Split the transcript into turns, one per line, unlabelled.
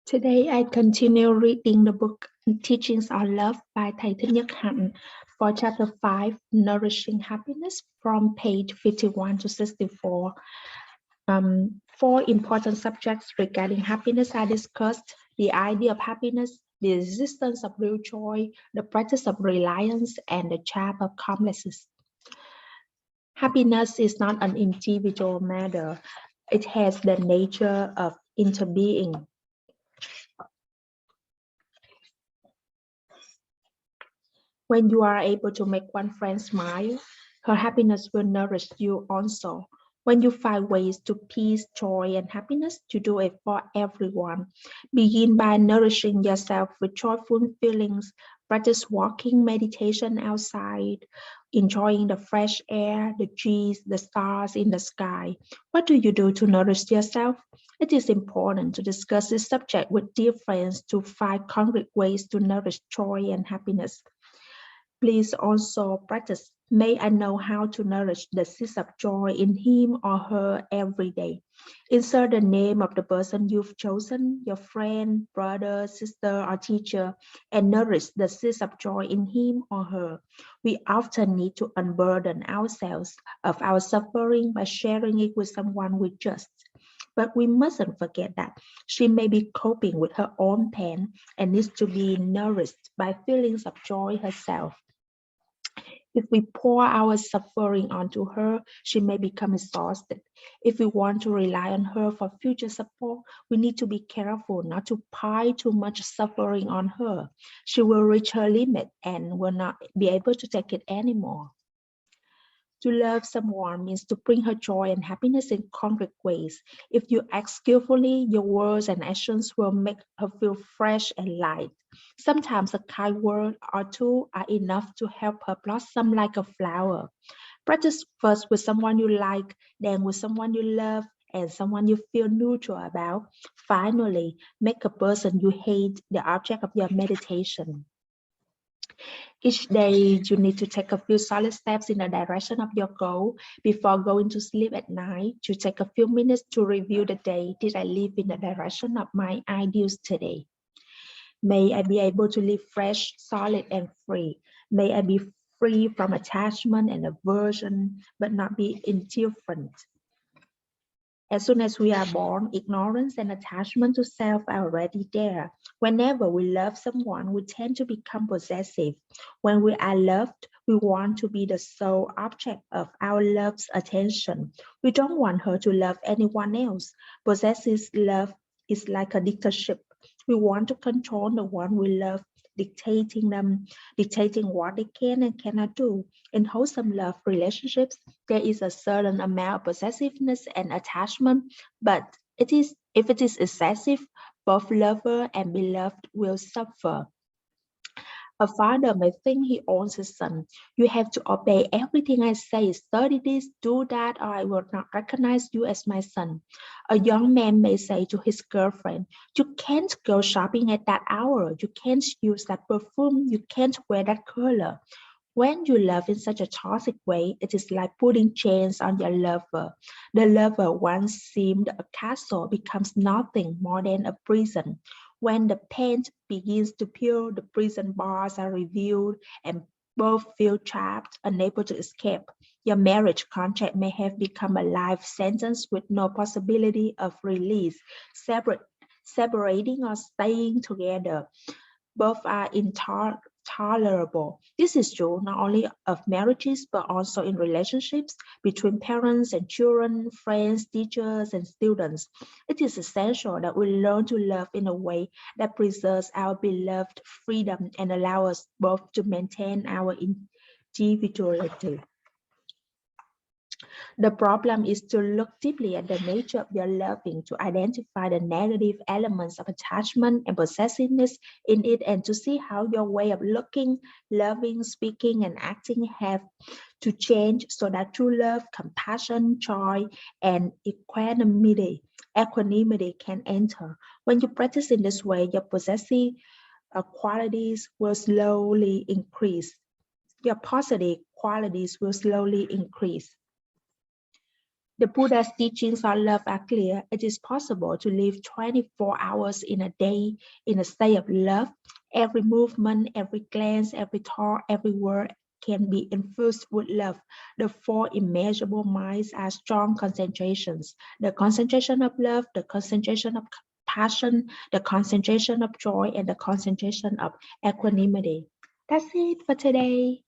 Today I continue reading the book Teachings on Love by Thầy Thích Nhất Hạnh for chapter 5, Nourishing Happiness from page 51 to 64. Four important subjects regarding happiness are discussed: the idea of happiness, the existence of real joy, the practice of reliance, and the charm of complexes. Happiness is not an individual matter. It has the nature of interbeing. When you are able to make one friend smile, her happiness will nourish you also. When you find ways to peace, joy, and happiness, to do it for everyone. Begin by nourishing yourself with joyful feelings. Practice walking meditation outside, enjoying the fresh air, the trees, the stars in the sky. What do you do to nourish yourself? It is important to discuss this subject with dear friends to find concrete ways to nourish joy and happiness. Please also practice. May I know how to nourish the seeds of joy in him or her every day. Insert the name of the person you've chosen, your friend, brother, sister, or teacher, and nourish the seeds of joy in him or her. We often need to unburden ourselves of our suffering by sharing it with someone we trust. But we mustn't forget that she may be coping with her own pain and needs to be nourished by feelings of joy herself. If we pour our suffering onto her, she may become exhausted. If we want to rely on her for future support, we need to be careful not to pile too much suffering on her. She will reach her limit and will not be able to take it anymore. To love someone means to bring her joy and happiness in concrete ways. If you act skillfully, your words and actions will make her feel fresh and light. Sometimes a kind word or two are enough to help her blossom like a flower. Practice first with someone you like, then with someone you love, and someone you feel neutral about. Finally, make a person you hate the object of your meditation. Each day, you need to take a few solid steps in the direction of your goal. Before going to sleep at night, you take a few minutes to review the day. Did I live in the direction of my ideals today? May I be able to live fresh, solid, and free. May I be free from attachment and aversion, but not be indifferent. As soon as we are born, ignorance and attachment to self are already there. Whenever we love someone, we tend to become possessive. When we are loved, we want to be the sole object of our love's attention. We don't want her to love anyone else. Possessive love is like a dictatorship. We want to control the one we love, dictating what they can and cannot do. In wholesome love relationships, there is a certain amount of possessiveness and attachment, but if it is excessive, both lover and beloved will suffer. A father may think he owns his son. You have to obey everything I say. Study this, do that, or I will not recognize you as my son. A young man may say to his girlfriend, you can't go shopping at that hour. You can't use that perfume. You can't wear that color. When you love in such a toxic way, it is like putting chains on your lover. The lover once seemed a castle becomes nothing more than a prison. When the paint begins to peel, the prison bars are revealed and both feel trapped, unable to escape. Your marriage contract may have become a life sentence with no possibility of release, separating or staying together. Both are intolerable. This is true not only of marriages, but also in relationships between parents and children, friends, teachers, and students. It is essential that we learn to love in a way that preserves our beloved freedom and allows us both to maintain our individuality. The problem is to look deeply at the nature of your loving, to identify the negative elements of attachment and possessiveness in it, and to see how your way of looking, loving, speaking, and acting have to change so that true love, compassion, joy, and equanimity can enter. When you practice in this way, your possessive qualities will slowly increase. Your positive qualities will slowly increase. The Buddha's teachings on love are clear. It is possible to live 24 hours in a day in a state of love. Every movement, every glance, every thought, every word can be infused with love. The four immeasurable minds are strong concentrations. The concentration of love, the concentration of passion, the concentration of joy, and the concentration of equanimity. That's it for today.